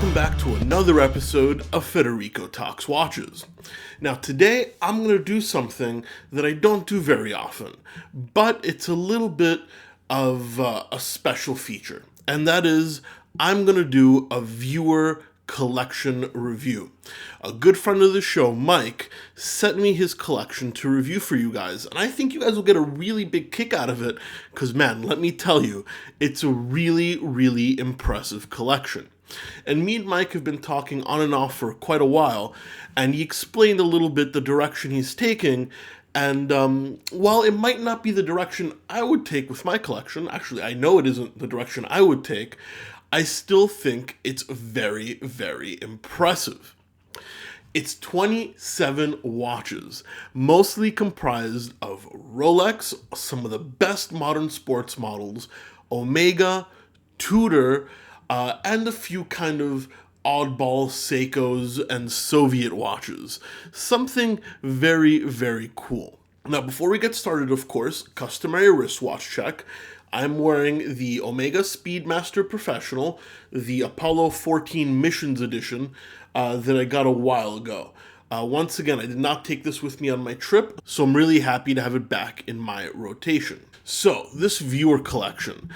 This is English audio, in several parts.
welcome back to another episode of Federico Talks Watches. Now today I'm going to do something that I don't do very often, but it's a little bit of a special feature, and that is I'm going to do a viewer collection review. A good friend of the show, Mike, sent me his collection to review for you guys, and I think you guys will get a really big kick out of it, because man, let me tell you, it's a really impressive collection. And me and Mike have been talking on and off for quite a while, and he explained a little bit the direction he's taking, and while it might not be the direction I would take with my collection, actually I know it isn't the direction I would take, I still think it's very impressive. It's 27 watches, mostly comprised of Rolex, some of the best modern sports models, Omega, Tudor, and a few kind of oddball Seikos and Soviet watches. Something very cool. Now, before we get started, of course, customary wristwatch check. I'm wearing the Omega Speedmaster Professional, the Apollo 14 Missions Edition that I got a while ago. Once again, I did not take this with me on my trip, so I'm really happy to have it back in my rotation. So, this viewer collection,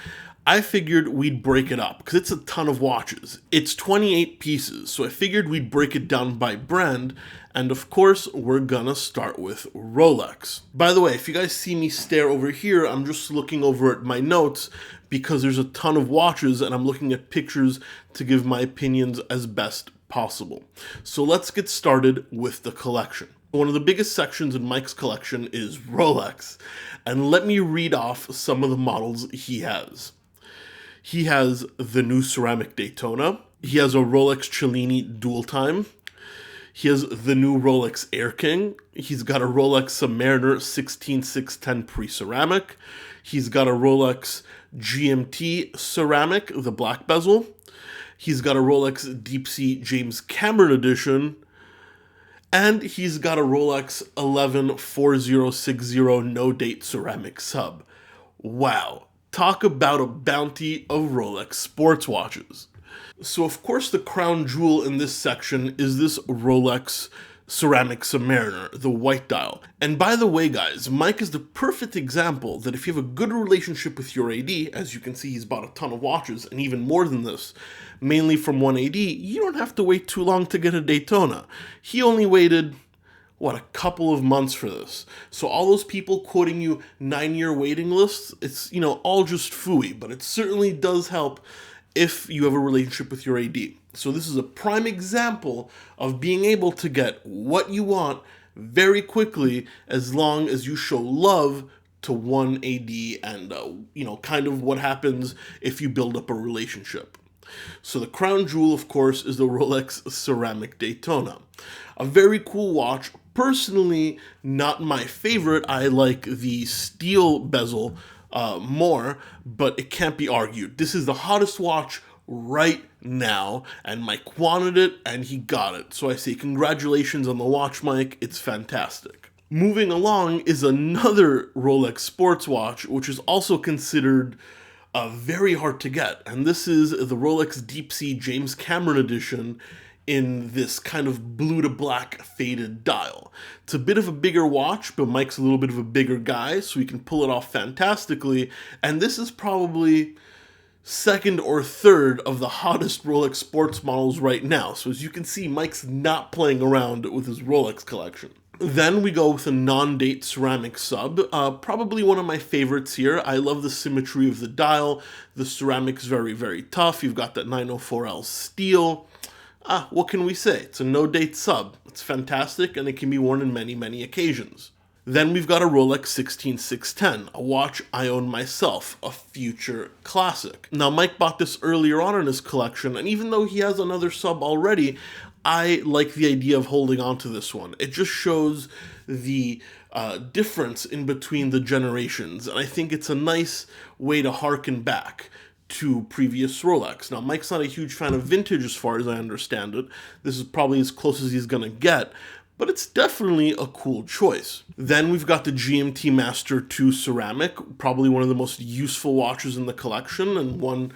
I figured we'd break it up, because it's a ton of watches. It's 28 pieces, so I figured we'd break it down by brand, and of course, we're gonna start with Rolex. By the way, if you guys see me stare over here, I'm just looking over at my notes, because there's a ton of watches, and I'm looking at pictures to give my opinions as best possible. So let's get started with the collection. One of the biggest sections in Mike's collection is Rolex, and let me read off some of the models he has. He has the new ceramic Daytona. He has a Rolex Cellini Dual Time. He has the new Rolex Air King. He's got a Rolex Submariner 16610 pre-ceramic. He's got a Rolex GMT ceramic, the black bezel. He's got a Rolex Deepsea James Cameron edition. And he's got a Rolex 114060 no-date ceramic sub. Wow. Talk about a bounty of Rolex sports watches. So of course the crown jewel in this section is this Rolex ceramic Submariner, the white dial. And by the way guys, Mike is the perfect example that if you have a good relationship with your AD, as you can see he's bought a ton of watches and even more than this, mainly from one AD, you don't have to wait too long to get a Daytona. He only waited a couple of months for this. So all those people quoting you 9-year waiting lists, it's, all just phooey, but it certainly does help if you have a relationship with your AD. So this is a prime example of being able to get what you want very quickly as long as you show love to one AD and, kind of what happens if you build up a relationship. So the crown jewel, of course, is the Rolex Ceramic Daytona. A very cool watch. Personally, not my favorite. I like the steel bezel more, but it can't be argued. This is the hottest watch right now, and Mike wanted it, and he got it. So I say congratulations on the watch, Mike. It's fantastic. Moving along is another Rolex sports watch, which is also considered very hard to get, and this is the Rolex Deepsea James Cameron edition in this kind of blue to black faded dial. It's a bit of a bigger watch, but Mike's a little bit of a bigger guy, so he can pull it off fantastically, and this is probably second or third of the hottest Rolex sports models right now. So as you can see, Mike's not playing around with his Rolex collection. Then we go with a non-date ceramic sub, probably one of my favorites here. I love the symmetry of the dial. The ceramic's very tough. You've got that 904L steel. What can we say? It's a no-date sub. It's fantastic, and it can be worn in many occasions. Then we've got a Rolex 16610, a watch I own myself, a future classic. Now, Mike bought this earlier on in his collection, and even though he has another sub already, I like the idea of holding on to this one. It just shows the difference in between the generations, and I think it's a nice way to harken back to previous Rolex. Now, Mike's not a huge fan of vintage as far as I understand it. This is probably as close as he's gonna get, but it's definitely a cool choice. Then we've got the GMT Master II ceramic, probably one of the most useful watches in the collection, and one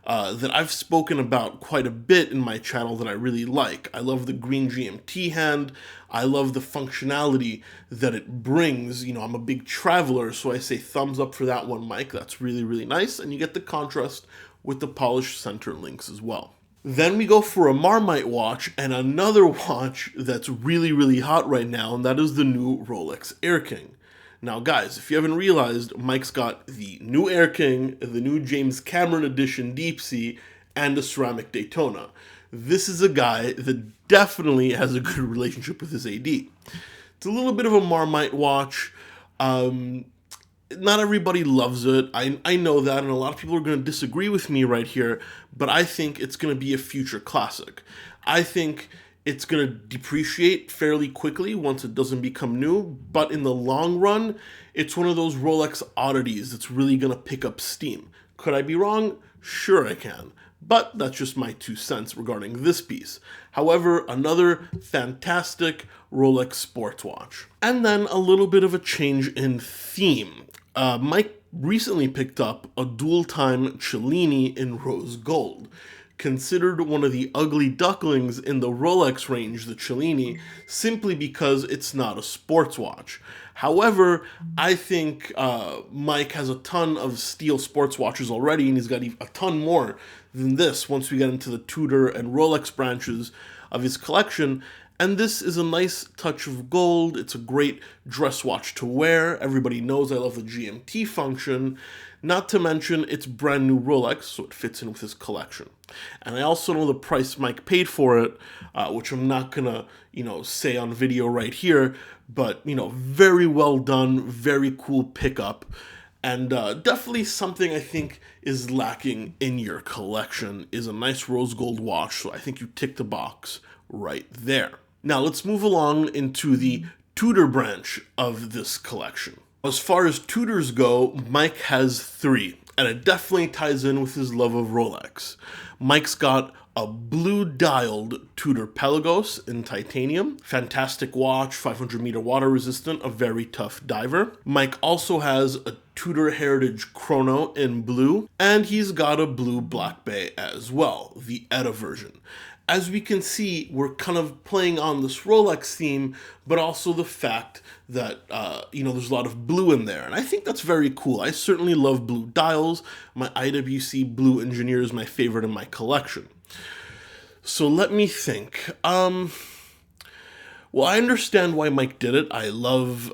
that I've spoken about quite a bit in my channel that I really like. I love the green GMT hand. I love the functionality that it brings. You know, I'm a big traveler, so I say thumbs up for that one, Mike. That's really, really nice. And you get the contrast with the polished center links as well. Then we go for a Marmite watch and another watch that's really, really hot right now, and that is the new Rolex Air King. Now, guys, if you haven't realized, Mike's got the new Air King, the new James Cameron edition Deepsea, and the ceramic Daytona. This is a guy that definitely has a good relationship with his AD. It's a little bit of a Marmite watch. Not everybody loves it. I know that, and a lot of people are going to disagree with me right here, but I think it's going to be a future classic. I think it's going to depreciate fairly quickly once it doesn't become new, but in the long run, it's one of those Rolex oddities that's really going to pick up steam. Could I be wrong? Sure I can. But that's just my 2 cents regarding this piece. However, another fantastic Rolex sports watch. And then a little bit of a change in theme. Mike recently picked up a dual-time Cellini in rose gold. Considered one of the ugly ducklings in the Rolex range, the Cellini, simply because it's not a sports watch. However, I think Mike has a ton of steel sports watches already, and he's got a ton more than this once we get into the Tudor and Rolex branches of his collection. And this is a nice touch of gold. It's a great dress watch to wear. Everybody knows I love the GMT function. Not to mention, it's brand new Rolex, so it fits in with his collection. And I also know the price Mike paid for it, which I'm not gonna, say on video right here, but, very well done, very cool pickup, and definitely something I think is lacking in your collection is a nice rose gold watch, so I think you tick the box right there. Now let's move along into the Tudor branch of this collection. As far as Tudors go, Mike has 3, and it definitely ties in with his love of Rolex. Mike's got a blue-dialed Tudor Pelagos in titanium. Fantastic watch, 500-meter water resistant, a very tough diver. Mike also has a Tudor Heritage Chrono in blue, and he's got a blue Black Bay as well, the Etta version. As we can see, we're kind of playing on this Rolex theme, but also the fact that, there's a lot of blue in there. And I think that's very cool. I certainly love blue dials. My IWC Blue Engineer is my favorite in my collection. So let me think. Well, I understand why Mike did it. I love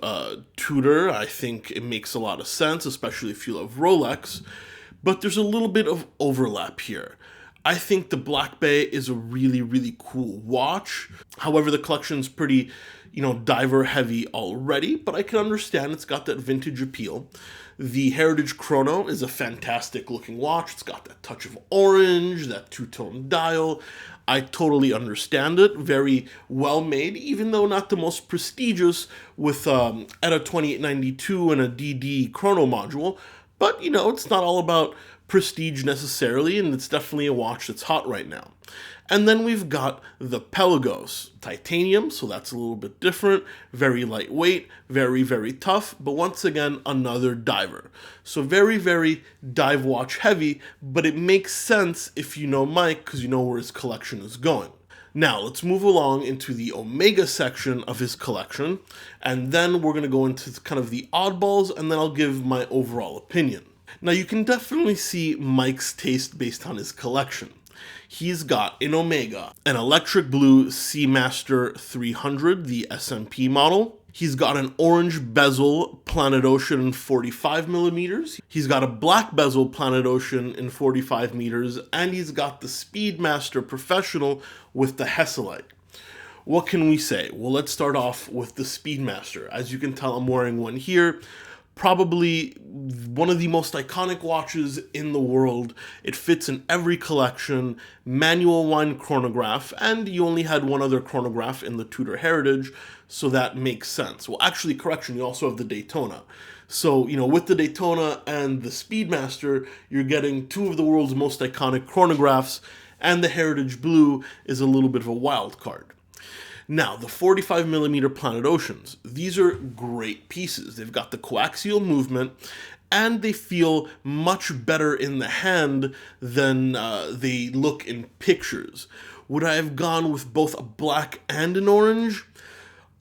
Tudor. I think it makes a lot of sense, especially if you love Rolex. But there's a little bit of overlap here. I think the Black Bay is a really, really cool watch. However, the collection's pretty, diver heavy already, but I can understand it's got that vintage appeal. The Heritage Chrono is a fantastic looking watch. It's got that touch of orange, that two-tone dial. I totally understand it. Very well made, even though not the most prestigious with Etta 2892 and a DD chrono module. But, it's not all about prestige necessarily, and it's definitely a watch that's hot right now. And then we've got the Pelagos, titanium, so that's a little bit different, very lightweight, very, very tough, but once again, another diver. So very, very dive watch heavy, but it makes sense if you know Mike, because you know where his collection is going. Now, let's move along into the Omega section of his collection, and then we're going to go into kind of the oddballs, and then I'll give my overall opinion. Now, you can definitely see Mike's taste based on his collection. He's got, in Omega, an electric blue Seamaster 300, the SMP model. He's got an orange bezel Planet Ocean in 45 millimeters. He's got a black bezel Planet Ocean in 45 meters, and he's got the Speedmaster Professional with the Hesselite. What can we say? Well, let's start off with the Speedmaster. As you can tell, I'm wearing one here. Probably one of the most iconic watches in the world. It fits in every collection, manual wind chronograph, and you only had one other chronograph in the Tudor Heritage, so that makes sense. Well, actually, correction, you also have the Daytona. So, with the Daytona and the Speedmaster, you're getting two of the world's most iconic chronographs, and the Heritage Blue is a little bit of a wild card. Now, the 45 millimeter Planet Oceans, these are great pieces. They've got the coaxial movement, and they feel much better in the hand than they look in pictures. Would I have gone with both a black and an orange?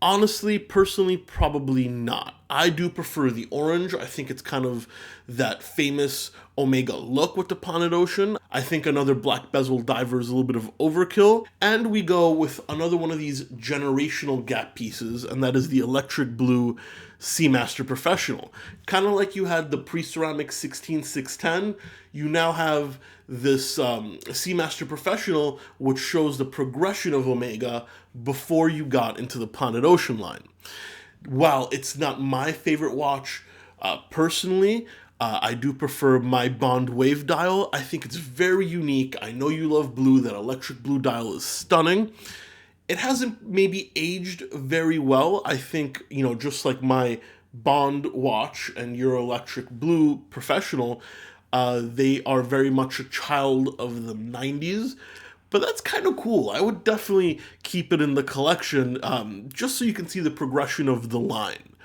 Honestly, personally, probably not. I do prefer the orange. I think it's kind of that famous Omega look with the Planet Ocean. I think another black bezel diver is a little bit of overkill. And we go with another one of these generational gap pieces, and that is the electric blue Seamaster Professional. Kind of like you had the pre-ceramic 16610, you now have this Seamaster Professional, which shows the progression of Omega before you got into the Planet Ocean line. While it's not my favorite watch personally, I do prefer my Bond Wave dial. I think it's very unique. I know you love blue. That electric blue dial is stunning. It hasn't maybe aged very well. I think, just like my Bond watch and your electric blue Professional, they are very much a child of the 90s. But that's kind of cool. I would definitely keep it in the collection, just so you can see the progression of the line.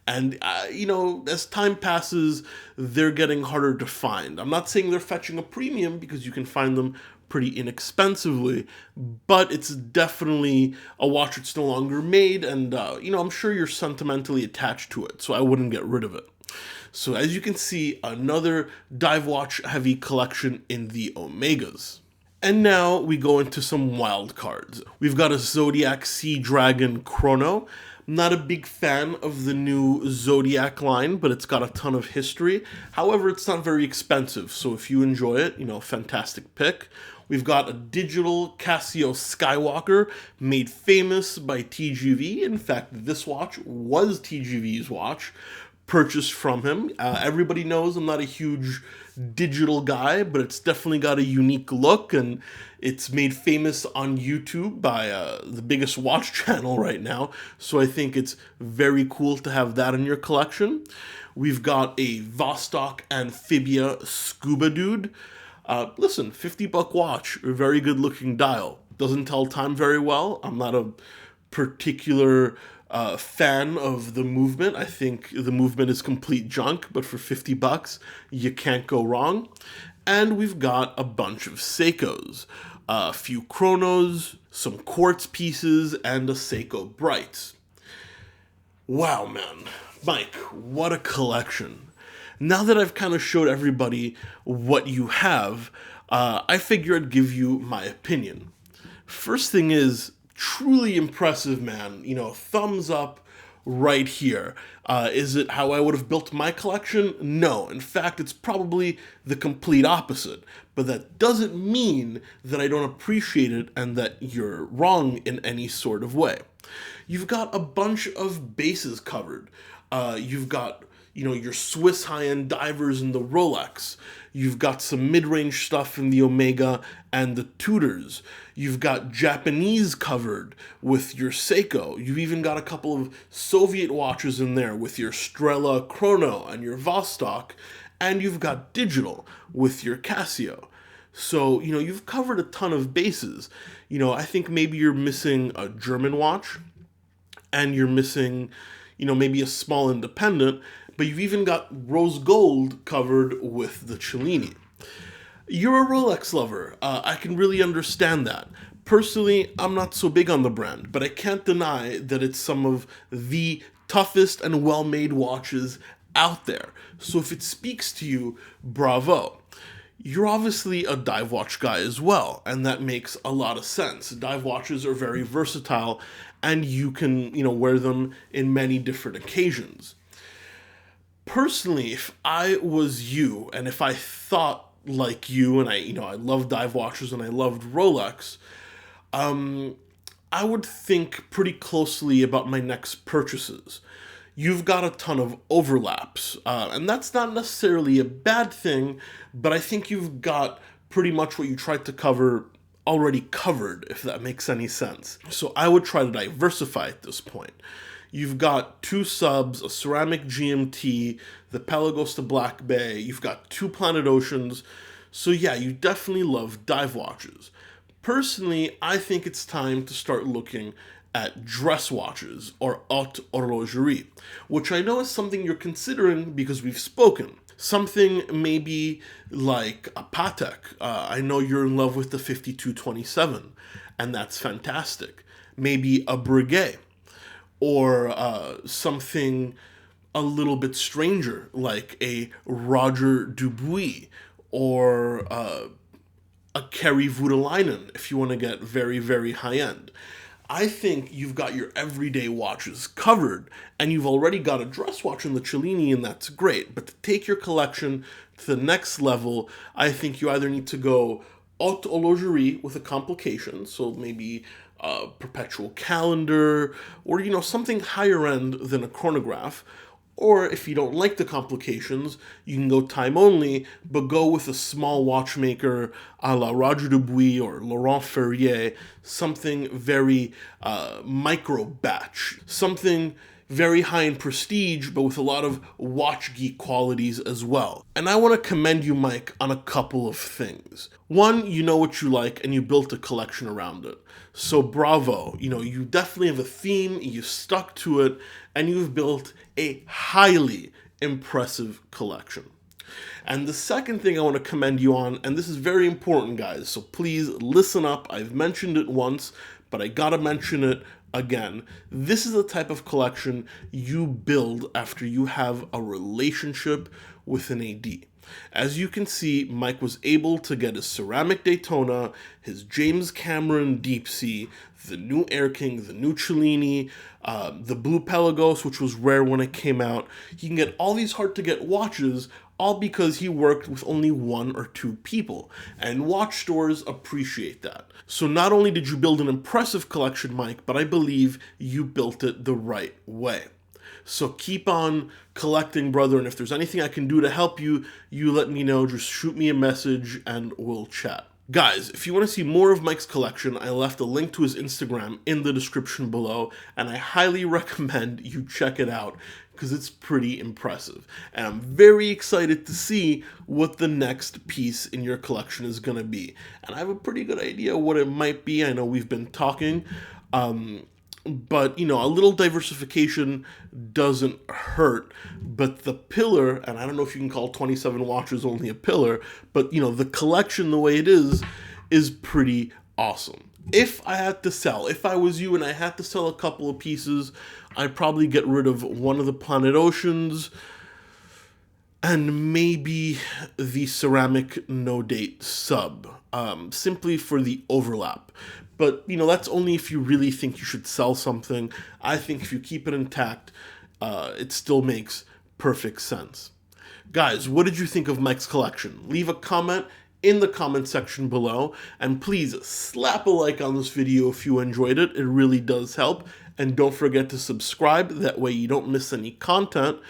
And, as time passes, they're getting harder to find. I'm not saying they're fetching a premium, because you can find them pretty inexpensively, but it's definitely a watch that's no longer made, and, I'm sure you're sentimentally attached to it, so I wouldn't get rid of it. So as you can see, another dive watch heavy collection in the Omegas. And now we go into some wild cards. We've got a Zodiac Sea Dragon Chrono. Not a big fan of the new Zodiac line, but it's got a ton of history. However, it's not very expensive, so if you enjoy it, fantastic pick. We've got a digital Casio Skywalker, made famous by TGV. In fact, this watch was TGV's watch, purchased from him. Everybody knows I'm not a huge digital guy, but it's definitely got a unique look, and it's made famous on YouTube by the biggest watch channel right now, so I think it's very cool to have that in your collection. We've got a Vostok Amphibia Scuba Dude. Listen, $50 watch, a very good looking dial. Doesn't tell time very well. I'm not a particular fan of the movement. I think the movement is complete junk, but for $50, you can't go wrong. And we've got a bunch of Seikos, a few Chronos, some quartz pieces, and a Seiko Brights. Wow, man. Mike, what a collection. Now that I've kind of showed everybody what you have, I figure I'd give you my opinion. First thing is, truly impressive, man. Thumbs up right here. Is it how I would have built my collection? No. In fact, it's probably the complete opposite. But that doesn't mean that I don't appreciate it and that you're wrong in any sort of way. You've got a bunch of bases covered. You've got your Swiss high-end divers in the Rolex. You've got some mid-range stuff in the Omega and the Tudors. You've got Japanese covered with your Seiko. You've even got a couple of Soviet watches in there with your Strela Chrono and your Vostok. And you've got digital with your Casio. So, you've covered a ton of bases. I think maybe you're missing a German watch, and you're missing, maybe a small independent, but you've even got rose gold covered with the Cellini. You're a Rolex lover. I can really understand that. Personally, I'm not so big on the brand, but I can't deny that it's some of the toughest and well-made watches out there. So if it speaks to you, bravo. You're obviously a dive watch guy as well, and that makes a lot of sense. Dive watches are very versatile, and you can, wear them in many different occasions. Personally, if I was you, and if I thought like you, and I love dive watches and I loved Rolex, I would think pretty closely about my next purchases. You've got a ton of overlaps, and that's not necessarily a bad thing, but I think you've got pretty much what you tried to cover already covered, if that makes any sense. So I would try to diversify at this point. You've got two subs, a ceramic GMT, the Pelagos to Black Bay. You've got two Planet Oceans. So yeah, you definitely love dive watches. Personally, I think it's time to start looking at dress watches, or haute horlogerie, which I know is something you're considering because we've spoken. Something maybe like a Patek. I know you're in love with the 5227, and that's fantastic. Maybe a Breguet, or something a little bit stranger, like a Roger Dubuis, or a Keri Voutilainen, if you want to get very, very high-end. I think you've got your everyday watches covered, and you've already got a dress watch in the Cellini, and that's great. But to take your collection to the next level, I think you either need to go haute horlogerie with a complication, so maybe a perpetual calendar, or, something higher end than a chronograph. Or if you don't like the complications, you can go time only, but go with a small watchmaker a la Roger Dubuis or Laurent Ferrier, something very micro batch, something very high in prestige, but with a lot of watch geek qualities as well. And I want to commend you, Mike, on a couple of things. One, you know what you like, and you built a collection around it. So bravo, you definitely have a theme, you stuck to it, and you've built a highly impressive collection. And the second thing I want to commend you on, and this is very important, guys, so please listen up. I've mentioned it once, but I gotta mention it again. This is the type of collection you build after you have a relationship with an AD. As you can see, Mike was able to get his ceramic Daytona, his James Cameron Deepsea, the new Air King, the new Cellini, the blue Pelagos, which was rare when it came out. He can get all these hard-to-get watches, all because he worked with only one or two people, and watch stores appreciate that. So not only did you build an impressive collection, Mike, but I believe you built it the right way. So keep on collecting, brother, and if there's anything I can do to help you, you let me know. Just shoot me a message and we'll chat. Guys, if you want to see more of Mike's collection, I left a link to his Instagram in the description below, and I highly recommend you check it out because it's pretty impressive. And I'm very excited to see what the next piece in your collection is going to be. And I have a pretty good idea what it might be. I know we've been talking, but, a little diversification doesn't hurt. But the pillar, and I don't know if you can call 27 watches only a pillar, but, the collection the way it is pretty awesome. If I had to sell, if I was you and I had to sell a couple of pieces, I'd probably get rid of one of the Planet Oceans and maybe the ceramic no-date sub, simply for the overlap. But, that's only if you really think you should sell something. I think if you keep it intact, it still makes perfect sense. Guys, what did you think of Mike's collection? Leave a comment in the comment section below, and please slap a like on this video if you enjoyed it. It really does help. And don't forget to subscribe, that way you don't miss any content.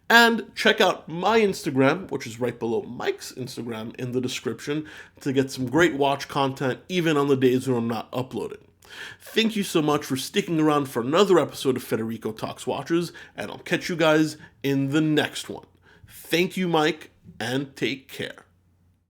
And check out my Instagram, which is right below Mike's Instagram in the description, to get some great watch content, even on the days when I'm not uploading. Thank you so much for sticking around for another episode of Federico Talks Watches, and I'll catch you guys in the next one. Thank you, Mike, and take care.